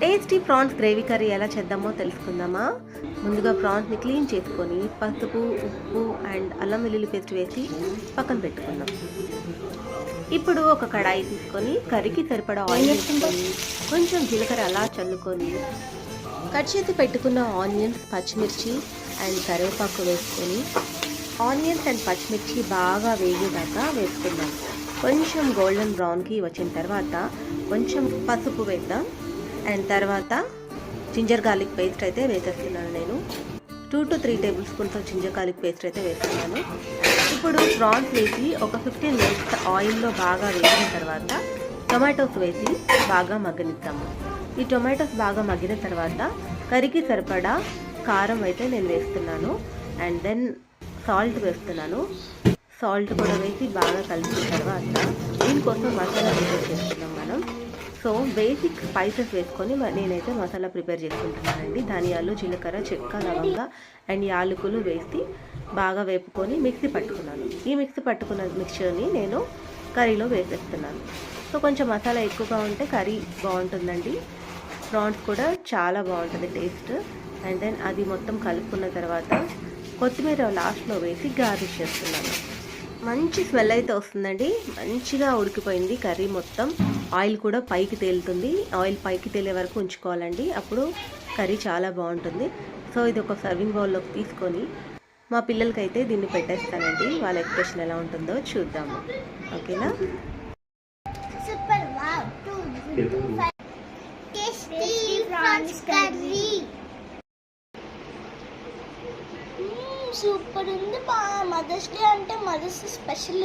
Tasty prawns gravy curry ఎలా చేద్దామో తెలుసుకుందామా. ముందుగా ప్రాన్స్ని క్లీన్ చేసుకొని పసుపు, ఉప్పు అండ్ అల్లం వెల్లుల్లి పేస్ట్ వేసి పక్కన పెట్టుకుందాం. ఇప్పుడు ఒక కడాయి తీసుకొని కర్రీకి సరిపడా ఆయిల్ వేసుకొని కొంచెం జీలకర్ర అలా చల్లుకొని కట్ చేసి పెట్టుకున్న ఆనియన్స్, పచ్చిమిర్చి అండ్ కరివేపాకు వేసుకొని ఆనియన్స్ అండ్ పచ్చిమిర్చి బాగా వేగేదాకా వేసుకుందాం. కొంచెం గోల్డెన్ బ్రౌన్కి వచ్చిన తర్వాత కొంచెం పసుపు వేద్దాం. అండ్ తర్వాత జింజర్ గార్లిక్ పేస్ట్ అయితే వేసేస్తున్నాను. నేను 2 to 3 tablespoons ginger garlic paste అయితే వేస్తున్నాను. ఇప్పుడు ప్రాన్స్ వేసి ఒక 15 మినిట్స్ ఆయిల్లో బాగా వేగిన తర్వాత టొమాటోస్ వేసి బాగా మగ్గనిద్దాము. ఈ టొమాటోస్ బాగా మగ్గిన తర్వాత కర్రీకి సరిపడా కారం అయితే నేను వేస్తున్నాను. అండ్ దెన్ సాల్ట్ వేస్తున్నాను. సాల్ట్ కూడా వేసి బాగా కలిపిన తర్వాత దీనికోసం మసాలా ప్రిపేర్ చేసుకున్నాం మనం. సో బేసిక్ స్పైసెస్ వేసుకొని నేనైతే మసాలా ప్రిపేర్ చేసుకుంటున్నానండి. ధనియాలు, జీలకర్ర, చెక్క, లవంగ అండ్ యాలకులు వేసి బాగా వేపుకొని మిక్సీ పట్టుకున్నాను. ఈ మిక్సీ పట్టుకున్న మిక్చర్ని నేను కర్రీలో వేసేస్తున్నాను. సో కొంచెం మసాలా ఎక్కువగా ఉంటే కర్రీ బాగుంటుందండి. ప్రాన్స్ కూడా చాలా బాగుంటుంది టేస్ట్. అండ్ దెన్ అది మొత్తం కలుపుకున్న తర్వాత కొత్తిమీర లాస్ట్లో వేసి గార్నిష్ చేస్తున్నాను. మంచి స్మెల్ అయితే వస్తుందండి. మంచిగా ఉడికిపోయింది కర్రీ మొత్తం. ఆయిల్ కూడా పైకి తేలుతుంది. ఆయిల్ పైకి తేలే వరకు ఉంచుకోవాలండి. అప్పుడు కర్రీ చాలా బాగుంటుంది. సో ఇది ఒక సర్వింగ్ బౌల్లోకి తీసుకొని మా పిల్లలకైతే దీన్ని పెట్టేస్తానండి. వాళ్ళ ఎక్స్ప్రెషన్ ఎలా ఉంటుందో చూద్దాము. ఓకేనా? సూపర్ ఉంది. మదర్స్ డే అంటే మదర్స్ స్పెషల్.